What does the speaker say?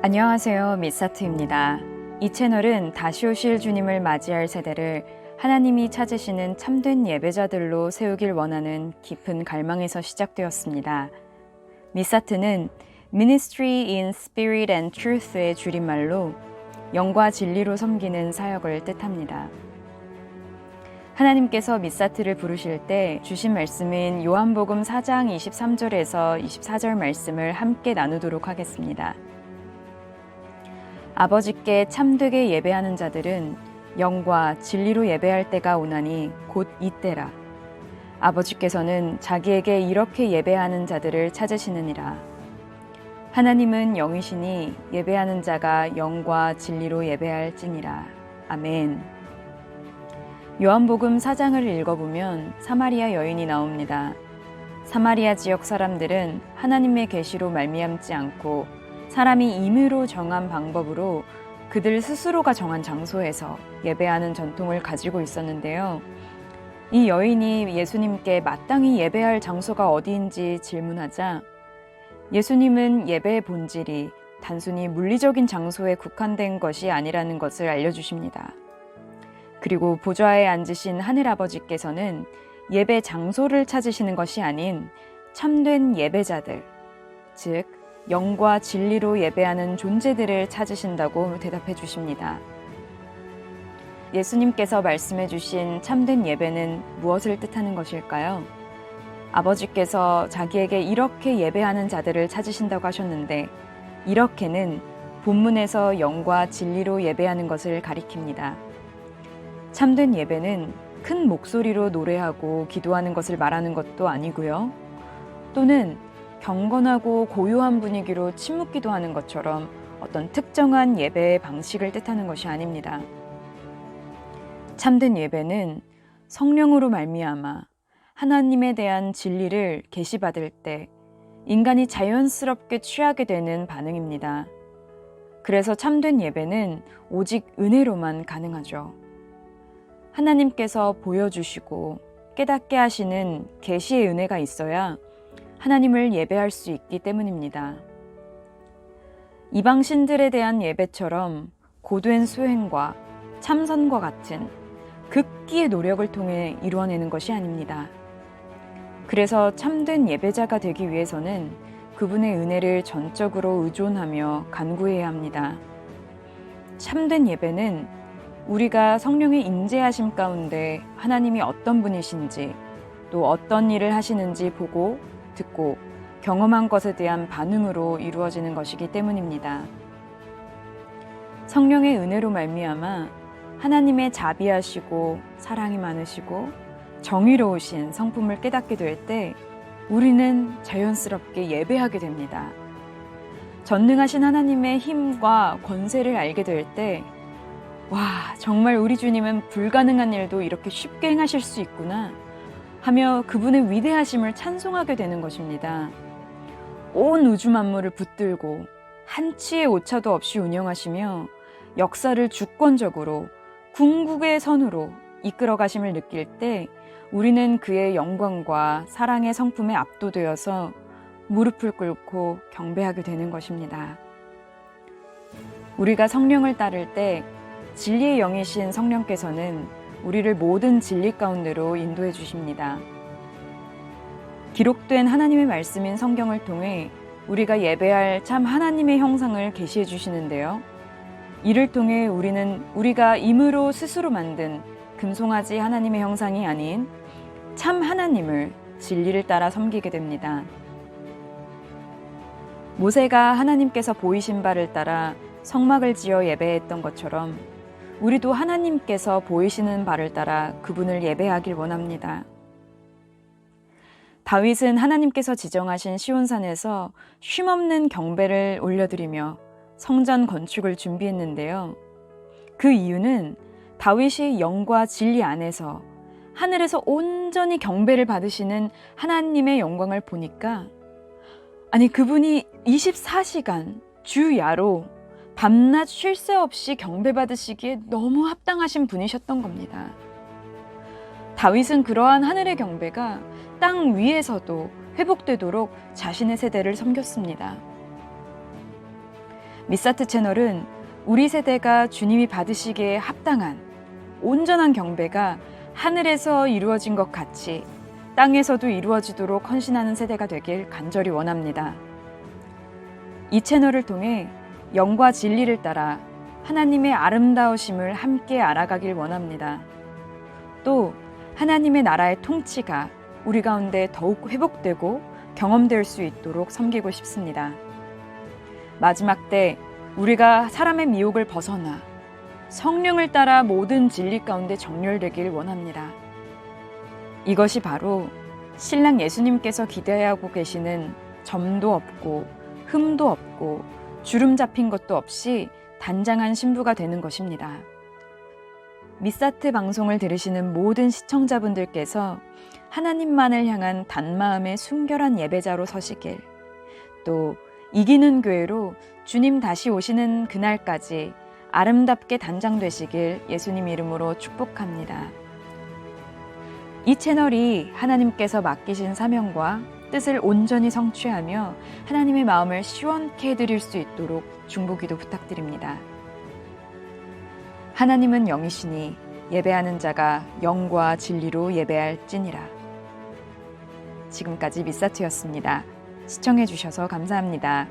안녕하세요. 미사트입니다. 이 채널은 다시 오실 주님을 맞이할 세대를 하나님이 찾으시는 참된 예배자들로 세우길 원하는 깊은 갈망에서 시작되었습니다. 미사트는 Ministry in Spirit and Truth의 줄임말로 영과 진리로 섬기는 사역을 뜻합니다. 하나님께서 미사트를 부르실 때 주신 말씀인 요한복음 4장 23절에서 24절 말씀을 함께 나누도록 하겠습니다. 아버지께 참되게 예배하는 자들은 영과 진리로 예배할 때가 오나니 곧 이때라. 아버지께서는 자기에게 이렇게 예배하는 자들을 찾으시느니라. 하나님은 영이시니 예배하는 자가 영과 진리로 예배할지니라. 아멘. 요한복음 4장을 읽어보면 사마리아 여인이 나옵니다. 사마리아 지역 사람들은 하나님의 계시로 말미암지 않고 사람이 임의로 정한 방법으로 그들 스스로가 정한 장소에서 예배하는 전통을 가지고 있었는데요. 이 여인이 예수님께 마땅히 예배할 장소가 어디인지 질문하자 예수님은 예배의 본질이 단순히 물리적인 장소에 국한된 것이 아니라는 것을 알려주십니다. 그리고 보좌에 앉으신 하늘아버지께서는 예배 장소를 찾으시는 것이 아닌 참된 예배자들, 즉 영과 진리로 예배하는 존재들을 찾으신다고 대답해 주십니다. 예수님께서 말씀해 주신 참된 예배는 무엇을 뜻하는 것일까요? 아버지께서 자기에게 이렇게 예배하는 자들을 찾으신다고 하셨는데 이렇게는 본문에서 영과 진리로 예배하는 것을 가리킵니다. 참된 예배는 큰 목소리로 노래하고 기도하는 것을 말하는 것도 아니고요. 또는 경건하고 고요한 분위기로 침묵 기도하는 것처럼 어떤 특정한 예배의 방식을 뜻하는 것이 아닙니다. 참된 예배는 성령으로 말미암아 하나님에 대한 진리를 계시받을 때 인간이 자연스럽게 취하게 되는 반응입니다. 그래서 참된 예배는 오직 은혜로만 가능하죠. 하나님께서 보여주시고 깨닫게 하시는 계시의 은혜가 있어야 하나님을 예배할 수 있기 때문입니다. 이방신들에 대한 예배처럼 고된 수행과 참선과 같은 극기의 노력을 통해 이루어내는 것이 아닙니다. 그래서 참된 예배자가 되기 위해서는 그분의 은혜를 전적으로 의존하며 간구해야 합니다. 참된 예배는 우리가 성령의 임재하심 가운데 하나님이 어떤 분이신지 또 어떤 일을 하시는지 보고 듣고 경험한 것에 대한 반응으로 이루어지는 것이기 때문입니다. 성령의 은혜로 말미암아 하나님의 자비하시고 사랑이 많으시고 정의로우신 성품을 깨닫게 될 때 우리는 자연스럽게 예배하게 됩니다. 전능하신 하나님의 힘과 권세를 알게 될 때 와, 정말 우리 주님은 불가능한 일도 이렇게 쉽게 행하실 수 있구나 하며 그분의 위대하심을 찬송하게 되는 것입니다. 온 우주 만물을 붙들고 한치의 오차도 없이 운영하시며 역사를 주권적으로 궁극의 선으로 이끌어 가심을 느낄 때 우리는 그의 영광과 사랑의 성품에 압도되어서 무릎을 꿇고 경배하게 되는 것입니다. 우리가 성령을 따를 때 진리의 영이신 성령께서는 우리를 모든 진리 가운데로 인도해 주십니다. 기록된 하나님의 말씀인 성경을 통해 우리가 예배할 참 하나님의 형상을 계시해 주시는데요. 이를 통해 우리는 우리가 임의로 스스로 만든 금송아지 하나님의 형상이 아닌 참 하나님을 진리를 따라 섬기게 됩니다. 모세가 하나님께서 보이신 바를 따라 성막을 지어 예배했던 것처럼 우리도 하나님께서 보이시는 바를 따라 그분을 예배하길 원합니다. 다윗은 하나님께서 지정하신 시온산에서 쉼없는 경배를 올려드리며 성전 건축을 준비했는데요. 그 이유는 다윗이 영과 진리 안에서 하늘에서 온전히 경배를 받으시는 하나님의 영광을 보니까 그분이 24시간 주야로 밤낮 쉴 새 없이 경배받으시기에 너무 합당하신 분이셨던 겁니다. 다윗은 그러한 하늘의 경배가 땅 위에서도 회복되도록 자신의 세대를 섬겼습니다. 미사트 채널은 우리 세대가 주님이 받으시기에 합당한 온전한 경배가 하늘에서 이루어진 것 같이 땅에서도 이루어지도록 헌신하는 세대가 되길 간절히 원합니다. 이 채널을 통해 영과 진리를 따라 하나님의 아름다우심을 함께 알아가길 원합니다. 또 하나님의 나라의 통치가 우리 가운데 더욱 회복되고 경험될 수 있도록 섬기고 싶습니다. 마지막 때 우리가 사람의 미혹을 벗어나 성령을 따라 모든 진리 가운데 정렬되길 원합니다. 이것이 바로 신랑 예수님께서 기대하고 계시는 점도 없고 흠도 없고 주름 잡힌 것도 없이 단장한 신부가 되는 것입니다. 미사트 방송을 들으시는 모든 시청자분들께서 하나님만을 향한 단마음의 순결한 예배자로 서시길, 또 이기는 교회로 주님 다시 오시는 그날까지 아름답게 단장되시길 예수님 이름으로 축복합니다. 이 채널이 하나님께서 맡기신 사명과 뜻을 온전히 성취하며 하나님의 마음을 시원케 해드릴 수 있도록 중보기도 부탁드립니다. 하나님은 영이시니 예배하는 자가 영과 진리로 예배할지니라. 지금까지 미사트였습니다. 시청해 주셔서 감사합니다.